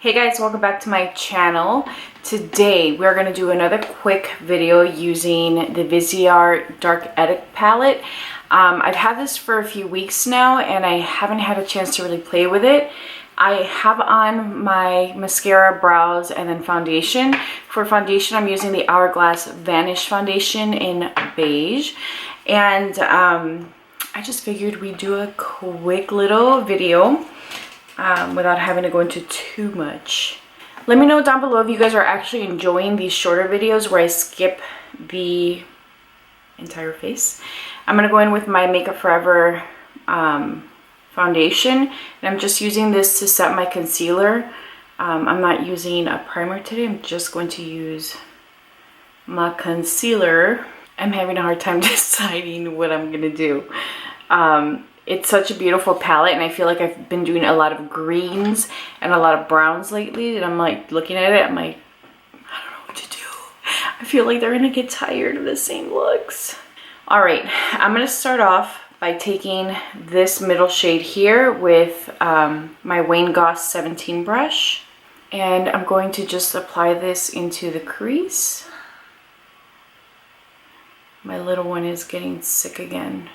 Hey guys, welcome back to my channel. Today we're going to do another quick video using the viseart Dark Edit palette. I've had this for a few weeks now and I haven't had a chance to really play with it. I have on my mascara, brows, and then foundation. For foundation, I'm using the Hourglass Vanish Foundation in Beige. And I just figured we'd do a quick little video without having to go into too much. Let me know down below if you guys are actually enjoying these shorter videos where I skip the entire face. I'm going to go in with my Makeup Forever foundation, and I'm just using this to set my concealer. I'm not using a primer today. I'm just going to use my concealer. I'm having a hard time deciding what I'm going to do. It's such a beautiful palette, and I feel like I've been doing a lot of greens and a lot of browns lately, and I'm like looking at it, I'm like, I don't know what to do. I feel like they're gonna get tired of the same looks. All right, I'm gonna start off by taking this middle shade here with my Wayne Goss 17 brush, and I'm going to just apply this into the crease. My little one is getting sick again.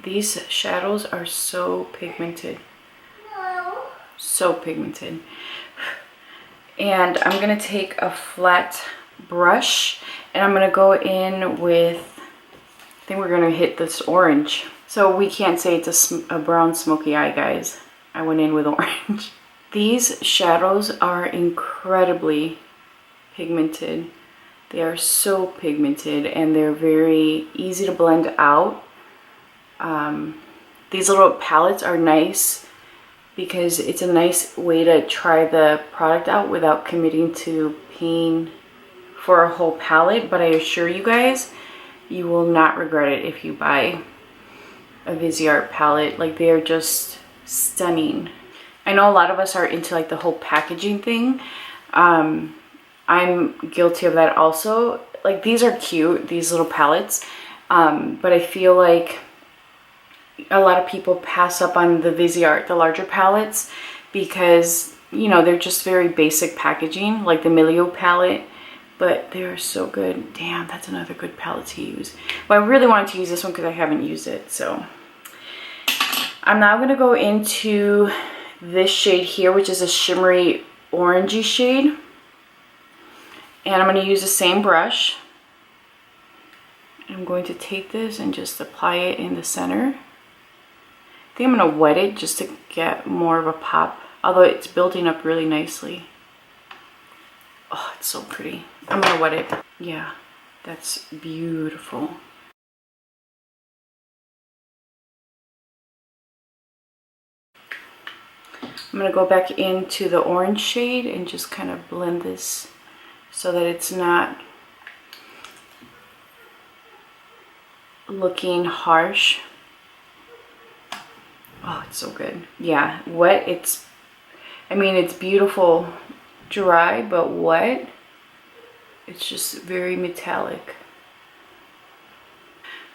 These shadows are so pigmented. So pigmented. And I'm going to take a flat brush and I'm going to go in with, I think we're going to hit this orange. So we can't say it's a brown smoky eye, guys. I went in with orange. These shadows are incredibly pigmented. They are so pigmented and they're very easy to blend out. These little palettes are nice because it's a nice way to try the product out without committing to paying for a whole palette. But I assure you guys, you will not regret it if you buy a viseart palette. Like, they are just stunning. I know a lot of us are into like the whole packaging thing. I'm guilty of that also. Like, these are cute, these little palettes, but I feel like a lot of people pass up on the viseart, the larger palettes, because, you know, they're just very basic packaging, like the Milio palette, but they're so good. Damn, that's another good palette to use. Well, I really wanted to use this one because I haven't used it. So I'm now going to go into this shade here, which is a shimmery orangey shade, and I'm going to use the same brush. I'm going to take this and just apply it in the center. I think I'm going to wet it just to get more of a pop, although it's building up really nicely. Oh, it's so pretty. I'm going to wet it. Yeah, that's beautiful. I'm going to go back into the orange shade and just kind of blend this so that it's not looking harsh. Oh, it's so good. Yeah, wet, I mean, it's beautiful dry, but wet, it's just very metallic.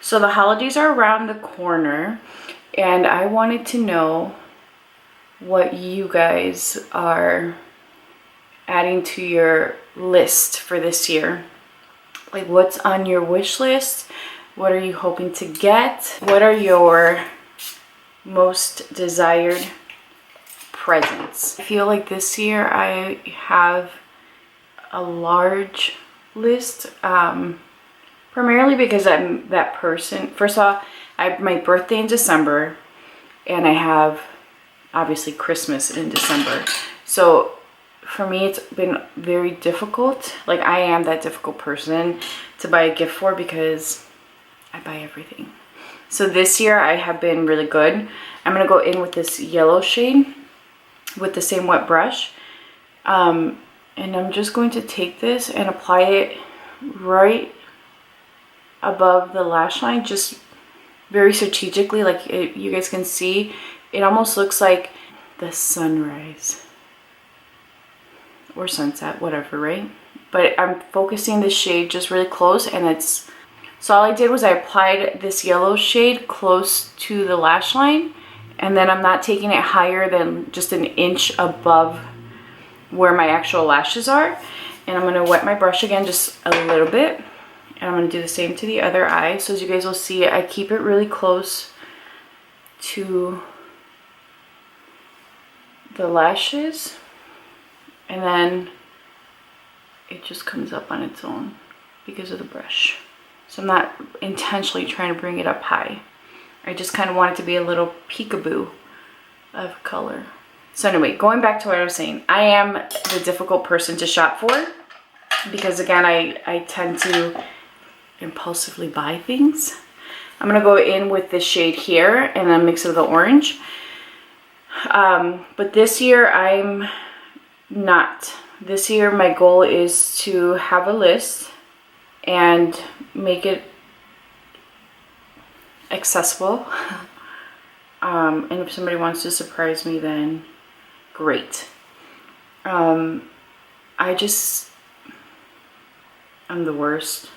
So the holidays are around the corner, and I wanted to know what you guys are adding to your list for this year. Like, what's on your wish list? What are you hoping to get? What are your most desired presents? I feel like this year I have a large list, primarily because I'm that person. First of all, I have my birthday in December, and I have obviously Christmas in December. So for me, it's been very difficult. Like, I am that difficult person to buy a gift for because I buy everything. So this year I have been really good. I'm going to go in with this yellow shade with the same wet brush. And I'm just going to take this and apply it right above the lash line, just very strategically. Like, you guys can see, it almost looks like the sunrise or sunset, whatever, right? But I'm focusing this shade just really close, and it's, so all I did was I applied this yellow shade close to the lash line, And then I'm not taking it higher than just an inch above where my actual lashes are. And I'm going to wet my brush again just a little bit. And I'm going to do the same to the other eye. So as you guys will see, I keep it really close to the lashes. And then it just comes up on its own because of the brush. So I'm not intentionally trying to bring it up high. I just kind of want it to be a little peekaboo of color. So anyway, going back to what I was saying, I am the difficult person to shop for because again, I tend to impulsively buy things. I'm gonna go in with this shade here and then mix it with the orange. But this year I'm not. This year my goal is to have a list and make it accessible. And if somebody wants to surprise me, then great. I'm the worst.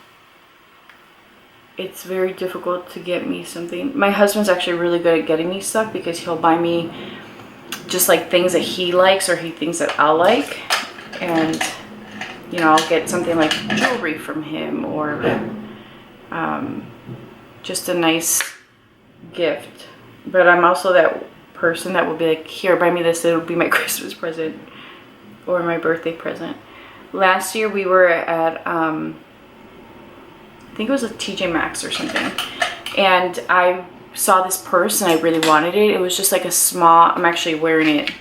It's very difficult to get me something. My husband's actually really good at getting me stuff because he'll buy me just like things that he likes or he thinks that I'll like. And you know, I'll get something like jewelry from him or just a nice gift. But I'm also that person that will be like, here, buy me this, it'll be my Christmas present or my birthday present. Last year we were at I think it was a TJ Maxx or something, and I saw this purse and I really wanted it. It was just like a small, I'm actually wearing it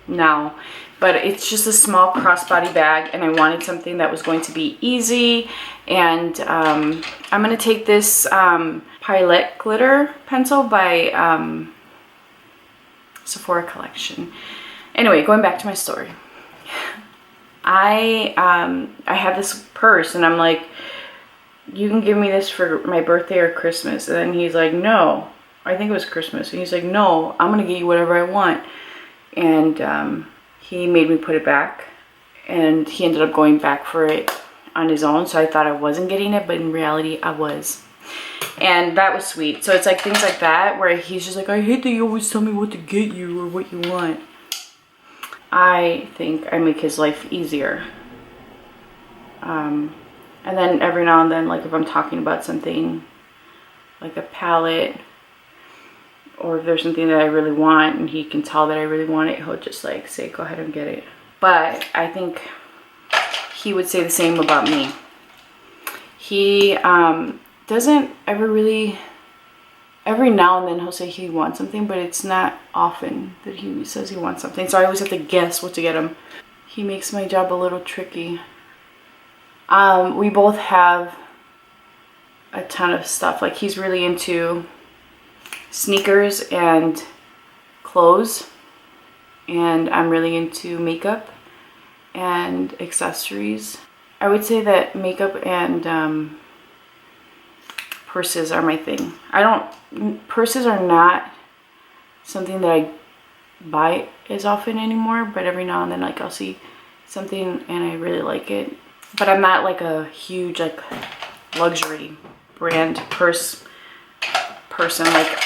now, but it's just a small crossbody bag, and I wanted something that was going to be easy. And I'm going to take this Pilot glitter pencil by Sephora Collection. Anyway, going back to my story. I had this purse and I'm like, you can give me this for my birthday or Christmas. And then he's like, no, I think it was Christmas. And he's like, no, I'm going to get you whatever I want. And he made me put it back. And he ended up going back for it on his own. So I thought I wasn't getting it, but in reality, I was. And that was sweet. So it's like things like that where he's just like, I hate that you always tell me what to get you or what you want. I think I make his life easier. And then every now and then, like if I'm talking about something like a palette, or if there's something that I really want and he can tell that I really want it, he'll just like say, go ahead and get it. But I think he would say the same about me. He doesn't ever really, every now and then he'll say he wants something, but it's not often that he says he wants something. So I always have to guess what to get him. He makes my job a little tricky. We both have a ton of stuff. Like he's really into sneakers and clothes, and I'm really into makeup and accessories. I would say that makeup and purses are my thing. Purses are not something that I buy as often anymore, but every now and then like I'll see something and I really like it. But I'm not like a huge like luxury brand purse person. Like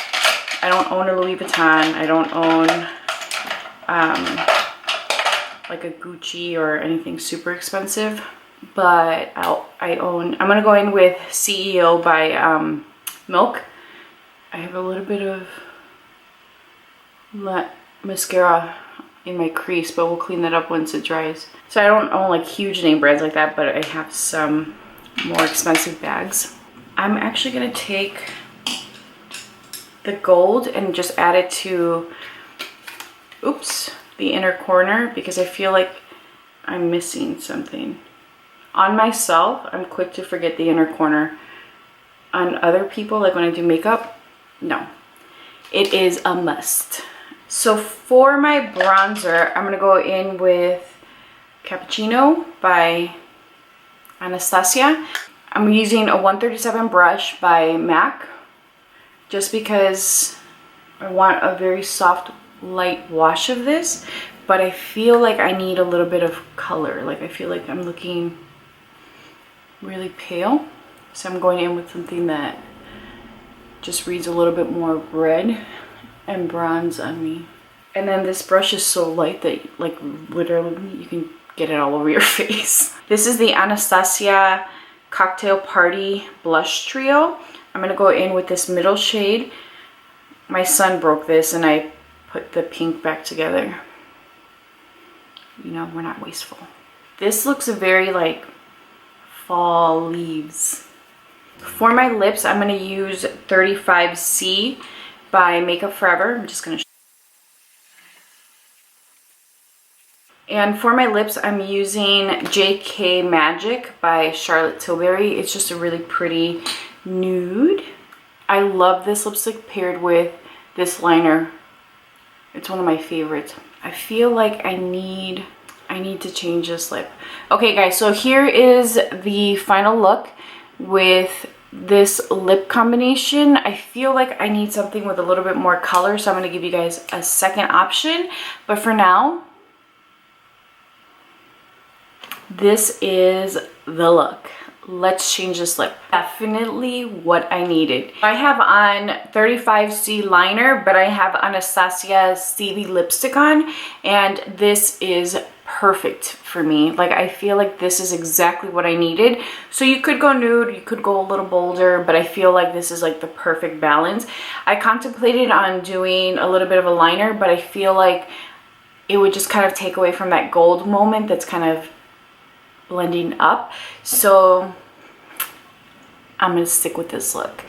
I don't own a Louis Vuitton. I don't own like a Gucci or anything super expensive. But I'm gonna go in with CEO by Milk. I have a little bit of mascara in my crease, but we'll clean that up once it dries. So I don't own like huge name brands like that, but I have some more expensive bags. I'm actually gonna take the gold and just add it to, the inner corner, because I feel like I'm missing something. On myself, I'm quick to forget the inner corner. On other people, like when I do makeup, no. It is a must. So for my bronzer, I'm gonna go in with Cappuccino by Anastasia. I'm using a 137 brush by MAC just because I want a very soft, light wash of this, but I feel like I need a little bit of color. Like I feel like I'm looking really pale. So I'm going in with something that just reads a little bit more red. and bronze on me. And then this brush is so light that like literally you can get it all over your face. This is the Anastasia Cocktail Party Blush Trio. I'm gonna go in with this middle shade. My son broke this and I put the pink back together. You know, we're not wasteful. This looks very like fall leaves. For my lips, I'm gonna use 35C by Makeup Forever. I'm just gonna. And for my lips, I'm using JK Magic by Charlotte Tilbury. It's just a really pretty nude. I love this lipstick paired with this liner. It's one of my favorites. I feel like I need to change this lip. Okay guys, so here is the final look with this lip combination. I feel like I need something with a little bit more color, so I'm going to give you guys a second option. But for now, this is the look. Let's change this lip. Definitely what I needed. I have on 35C liner, but I have Anastasia Stevie lipstick on, and this is perfect for me. Like, I feel like this is exactly what I needed. So you could go nude, you could go a little bolder, but I feel like this is like the perfect balance. I contemplated on doing a little bit of a liner, but I feel like it would just kind of take away from that gold moment that's kind of blending up. So I'm gonna stick with this look.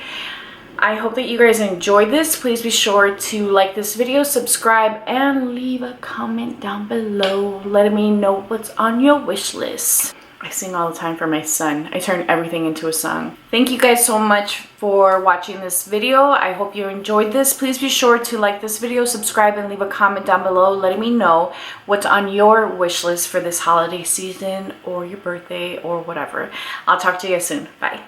I hope that you guys enjoyed this. Please be sure to like this video, subscribe, and leave a comment down below letting me know what's on your wish list. I sing all the time for my son. I turn everything into a song. Thank you guys so much for watching this video. I hope you enjoyed this. Please be sure to like this video, subscribe, and leave a comment down below letting me know what's on your wish list for this holiday season or your birthday or whatever. I'll talk to you guys soon. Bye.